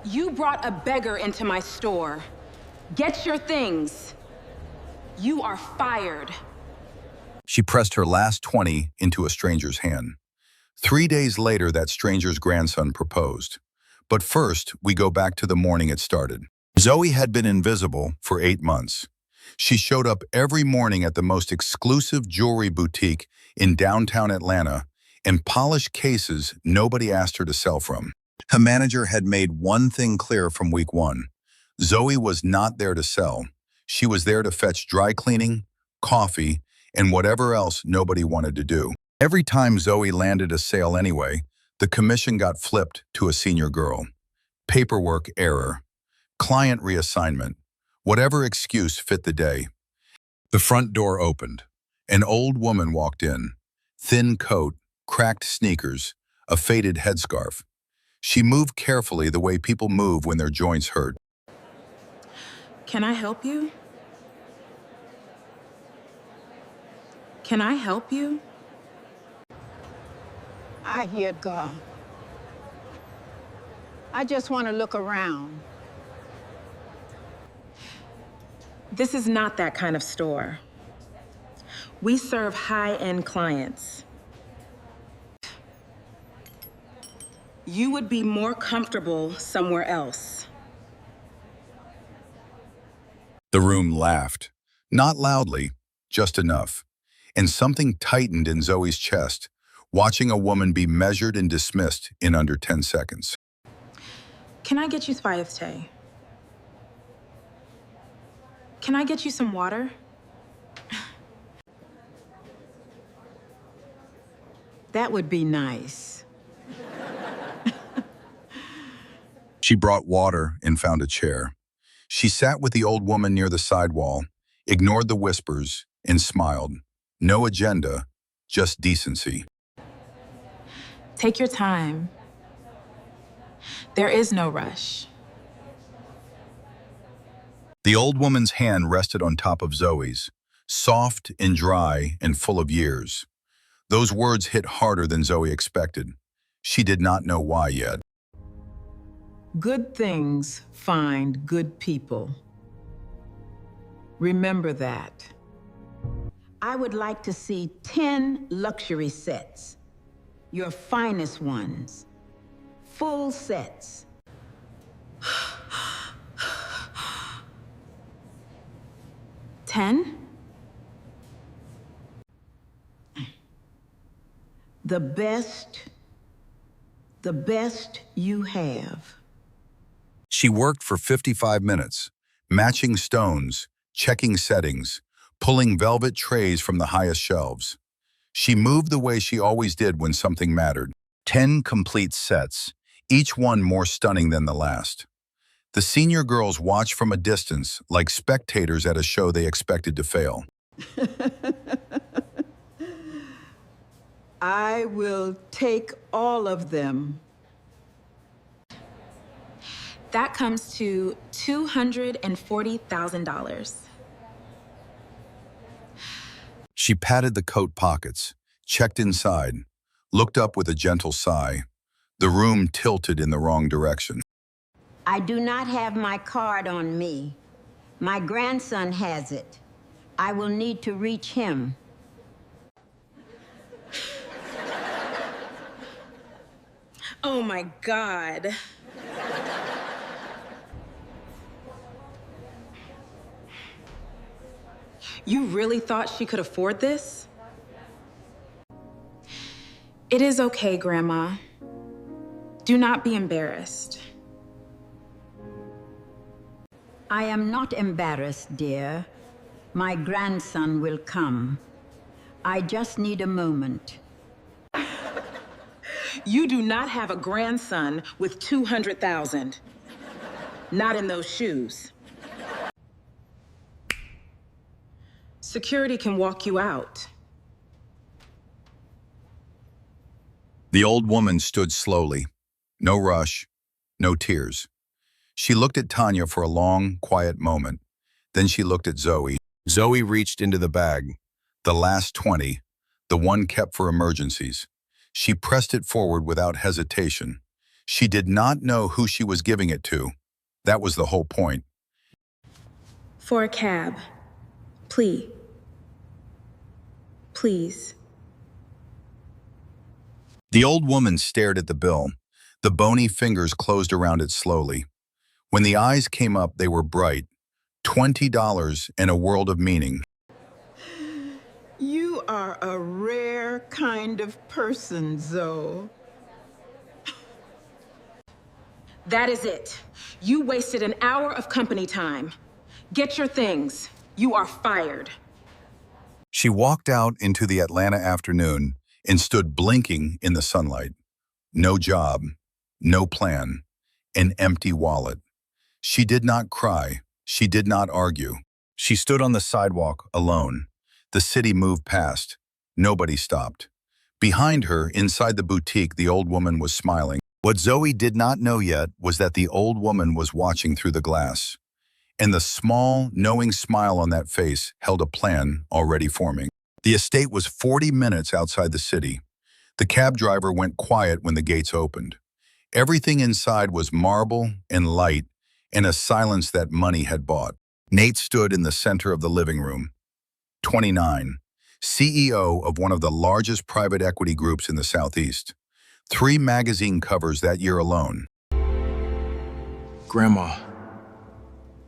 You brought a beggar into my store. Get your things. You are fired. She pressed her last 20 into a stranger's hand. 3 days later, that stranger's grandson proposed. But first, we go back to the morning it started. Zoe had been invisible for 8 months. She showed up every morning at the most exclusive jewelry boutique in downtown Atlanta and polished cases nobody asked her to sell from. Her manager had made one thing clear from week one. Zoe was not there to sell. She was there to fetch dry cleaning, coffee, and whatever else nobody wanted to do. Every time Zoe landed a sale anyway, the commission got flipped to a senior girl. Paperwork error, client reassignment, whatever excuse fit the day. The front door opened. An old woman walked in. Thin coat, cracked sneakers, a faded headscarf. She moved carefully the way people move when their joints hurt. Can I help you? Can I help you? I hear God. I just want to look around. This is not that kind of store. We serve high-end clients. You would be more comfortable somewhere else. The room laughed. Not loudly, just enough. And something tightened in Zoe's chest, watching a woman be measured and dismissed in under 10 seconds. Can I get you spayethe? Can I get you some water? That would be nice. She brought water and found a chair. She sat with the old woman near the side wall, ignored the whispers, and smiled. No agenda, just decency. Take your time. There is no rush. The old woman's hand rested on top of Zoe's, soft and dry and full of years. Those words hit harder than Zoe expected. She did not know why yet. Good things find good people. Remember that. I would like to see 10 luxury sets. Your finest ones. Full sets. 10? The best you have. She worked for 55 minutes, matching stones, checking settings, pulling velvet trays from the highest shelves. She moved the way she always did when something mattered. 10 complete sets, each one more stunning than the last. The senior girls watched from a distance, like spectators at a show they expected to fail. I will take all of them. That comes to $240,000. She patted the coat pockets, checked inside, looked up with a gentle sigh. The room tilted in the wrong direction. I do not have my card on me. My grandson has it. I will need to reach him. Oh my God. You really thought she could afford this? It is okay, Grandma. Do not be embarrassed. I am not embarrassed, dear. My grandson will come. I just need a moment. You do not have a grandson with 200,000. Not in those shoes. Security can walk you out. The old woman stood slowly. No rush, no tears. She looked at Tanya for a long, quiet moment. Then she looked at Zoe. Zoe reached into the bag, the last 20, the one kept for emergencies. She pressed it forward without hesitation. She did not know who she was giving it to. That was the whole point. For a cab. Please. Please. The old woman stared at the bill. The bony fingers closed around it slowly. When the eyes came up, they were bright. $20 and a world of meaning. You are a rare kind of person, Zoe. That is it. You wasted an hour of company time. Get your things. You are fired. She walked out into the Atlanta afternoon and stood blinking in the sunlight. No job, no plan, an empty wallet. She did not cry. She did not argue. She stood on the sidewalk alone. The city moved past. Nobody stopped. Behind her, inside the boutique, the old woman was smiling. What Zoe did not know yet was that the old woman was watching through the glass. And the small, knowing smile on that face held a plan already forming. The estate was 40 minutes outside the city. The cab driver went quiet when the gates opened. Everything inside was marble and light and a silence that money had bought. Nate stood in the center of the living room. 29, CEO of one of the largest private equity groups in the Southeast. 3 magazine covers that year alone. Grandma,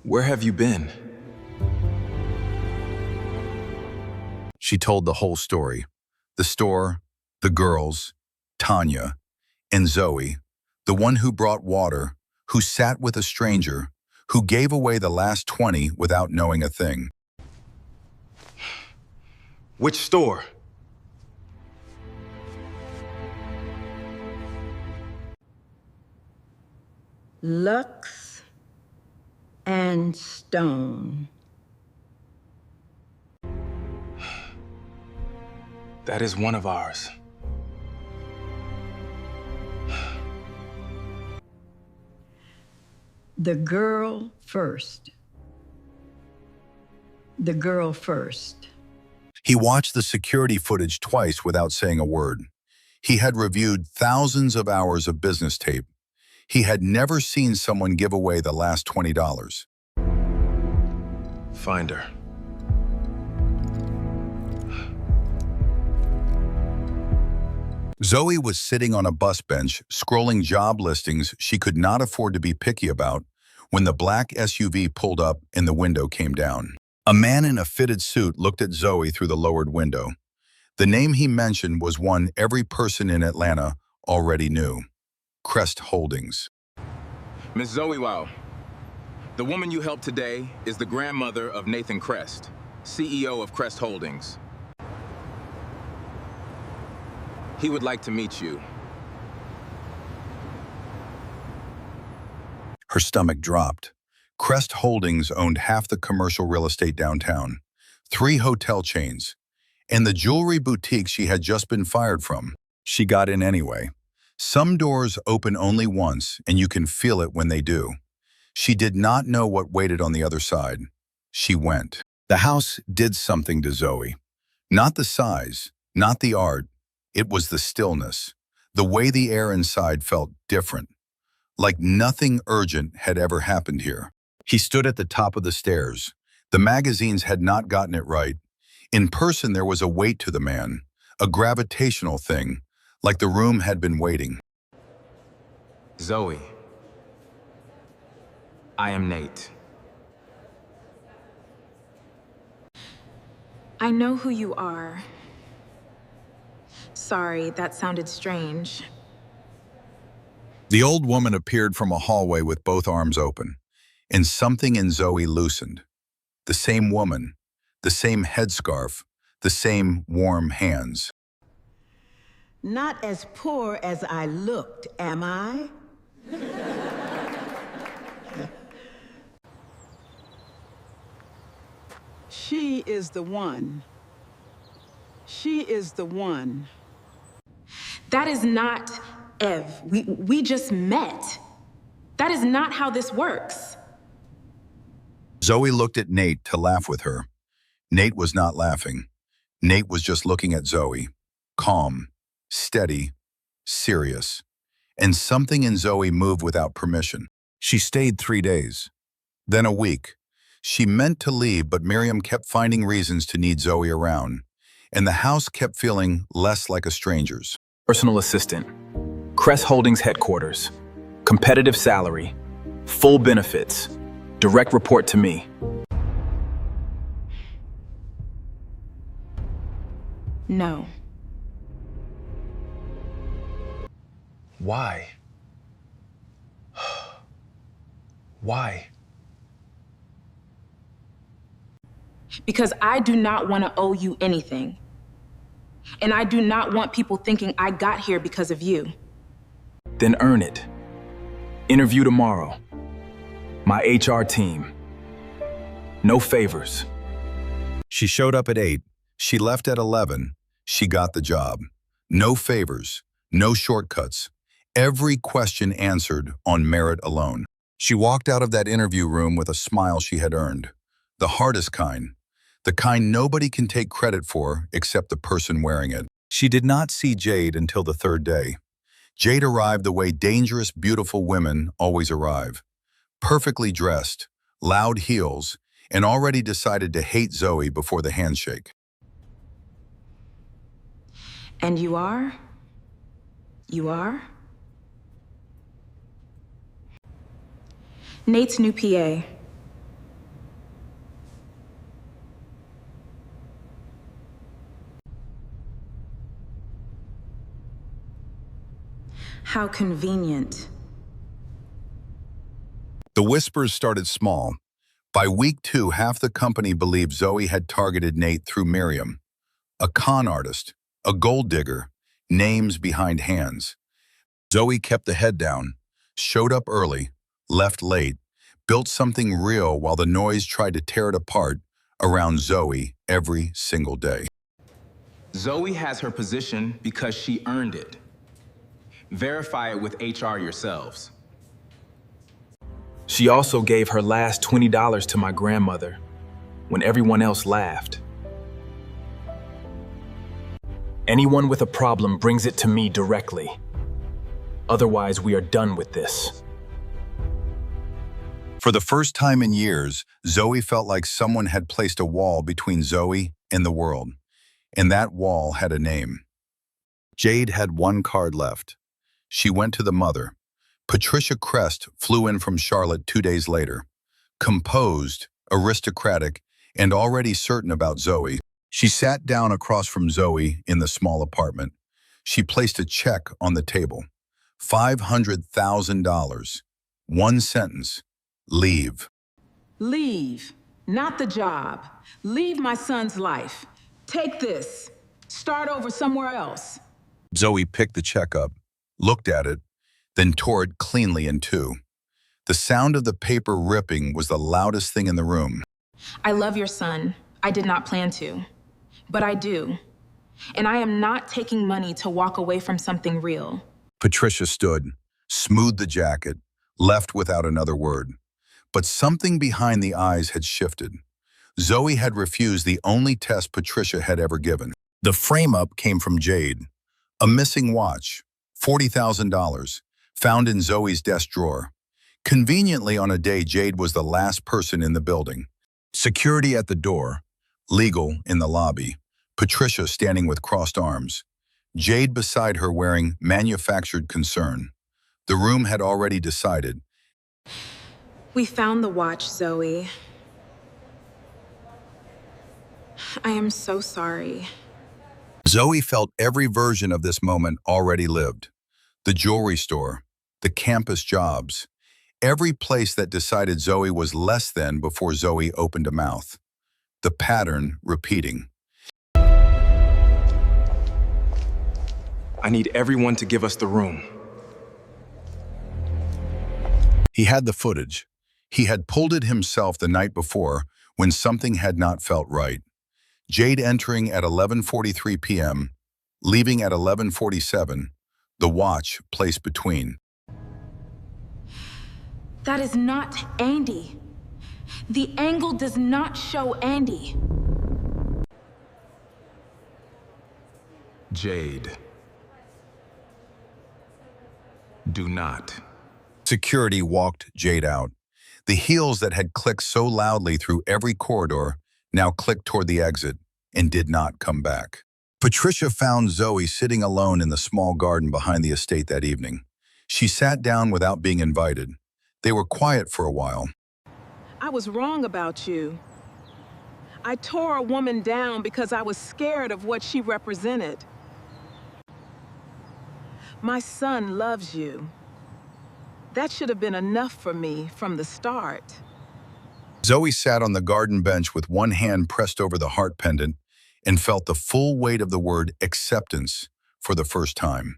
where have you been? She told the whole story. The store, the girls, Tanya, and Zoe, the one who brought water, who sat with a stranger, who gave away the last 20 without knowing a thing. Which store? Lux and Stone. That is one of ours. The girl first. The girl first. He watched the security footage twice without saying a word. He had reviewed thousands of hours of business tape. He had never seen someone give away the last $20. Find her. Zoe was sitting on a bus bench, scrolling job listings she could not afford to be picky about, when the black SUV pulled up and the window came down. A man in a fitted suit looked at Zoe through the lowered window. The name he mentioned was one every person in Atlanta already knew: Crest Holdings. Miss Zoe Wow, the woman you helped today is the grandmother of Nathan Crest, CEO of Crest Holdings. He would like to meet you. Her stomach dropped. Crest Holdings owned half the commercial real estate downtown, 3 hotel chains, and the jewelry boutique she had just been fired from. She got in anyway. Some doors open only once, and you can feel it when they do. She did not know what waited on the other side. She went. The house did something to Zoe. Not the size, not the art. It was the stillness. The way the air inside felt different. Like nothing urgent had ever happened here. He stood at the top of the stairs. The magazines had not gotten it right. In person, there was a weight to the man, a gravitational thing, like the room had been waiting. Zoe, I am Nate. I know who you are. Sorry, that sounded strange. The old woman appeared from a hallway with both arms open, and something in Zoe loosened. The same woman, the same headscarf, the same warm hands. Not as poor as I looked, am I? She is the one. She is the one. That is not Ev. We just met. That is not how this works. Zoe looked at Nate to laugh with her. Nate was not laughing. Nate was just looking at Zoe, calm, steady, serious. and something in Zoe moved without permission. She stayed 3 days, then a week. She meant to leave, but Miriam kept finding reasons to need Zoe around, and the house kept feeling less like a stranger's. Personal assistant. Crest Holdings headquarters. Competitive salary. Full benefits. Direct report to me. No. Why? Why? Because I do not want to owe you anything. And I do not want people thinking I got here because of you. Then earn it. Interview tomorrow. My HR team. No favors. She showed up at 8. She left at 11. She got the job. No favors, no shortcuts. Every question answered on merit alone. She walked out of that interview room with a smile she had earned. The hardest kind. The kind nobody can take credit for except the person wearing it. She did not see Jade until the 3rd day. Jade arrived the way dangerous, beautiful women always arrive. Perfectly dressed, loud heels, and already decided to hate Zoe before the handshake. And you are? You are? Nate's new PA. How convenient. The whispers started small. By week 2, half the company believed Zoe had targeted Nate through Miriam. A con artist, a gold digger, names behind hands. Zoe kept the head down, showed up early, left late, built something real while the noise tried to tear it apart around Zoe every single day. Zoe has her position because she earned it. Verify it with HR yourselves. She also gave her last $20 to my grandmother when everyone else laughed. Anyone with a problem brings it to me directly. Otherwise, we are done with this. For the first time in years, Zoe felt like someone had placed a wall between Zoe and the world, and that wall had a name. Jade had one card left. She went to the mother. Patricia Crest flew in from Charlotte 2 days later, composed, aristocratic, and already certain about Zoe. She sat down across from Zoe in the small apartment. She placed a check on the table. $500,000. One sentence. Leave. Leave, not the job. Leave my son's life. Take this. Start over somewhere else. Zoe picked the check up, looked at it, then tore it cleanly in two. The sound of the paper ripping was the loudest thing in the room. I love your son. I did not plan to, but I do. And I am not taking money to walk away from something real. Patricia stood, smoothed the jacket, left without another word. But something behind the eyes had shifted. Zoe had refused the only test Patricia had ever given. The frame-up came from Jade. A missing watch, $40,000, found in Zoe's desk drawer. Conveniently on a day Jade was the last person in the building. Security at the door, legal in the lobby, Patricia standing with crossed arms. Jade beside her wearing manufactured concern. The room had already decided. We found the watch, Zoe. I am so sorry. Zoe felt every version of this moment already lived. The jewelry store, the campus jobs, every place that decided Zoe was less than before Zoe opened a mouth. The pattern repeating. I need everyone to give us the room. He had the footage. He had pulled it himself the night before when something had not felt right. Jade entering at 11:43 p.m., leaving at 11:47, the watch placed between. That is not Andy. The angle does not show Andy. Jade. do not. Security walked Jade out. The heels that had clicked so loudly through every corridor now clicked toward the exit and did not come back. Patricia found Zoe sitting alone in the small garden behind the estate that evening. She sat down without being invited. They were quiet for a while. I was wrong about you. I tore a woman down because I was scared of what she represented. My son loves you. That should have been enough for me from the start. Zoe sat on the garden bench with one hand pressed over the heart pendant and felt the full weight of the word acceptance for the first time.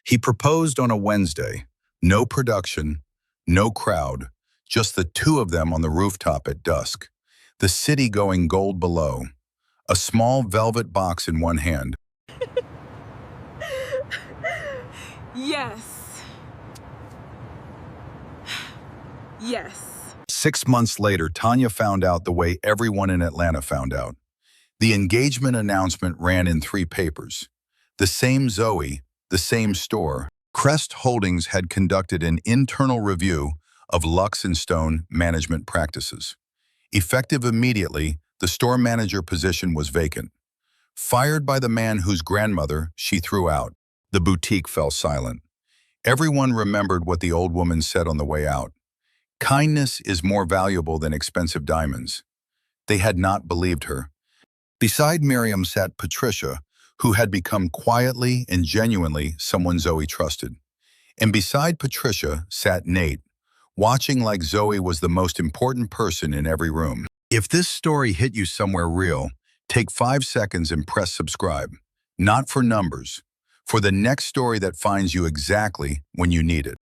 He proposed on a Wednesday. No production, no crowd, just the two of them on the rooftop at dusk. The city going gold below. A small velvet box in one hand. Yes. Yes. 6 months later, Tanya found out the way everyone in Atlanta found out. The engagement announcement ran in 3 papers. The same Zoe, the same store. Crest Holdings had conducted an internal review of Lux & Stone management practices. Effective immediately, the store manager position was vacant. Fired by the man whose grandmother she threw out, the boutique fell silent. Everyone remembered what the old woman said on the way out. Kindness is more valuable than expensive diamonds. They had not believed her. Beside Miriam sat Patricia, who had become quietly and genuinely someone Zoe trusted. And beside Patricia sat Nate, watching like Zoe was the most important person in every room. If this story hit you somewhere real, take 5 seconds and press subscribe. Not for numbers, for the next story that finds you exactly when you need it.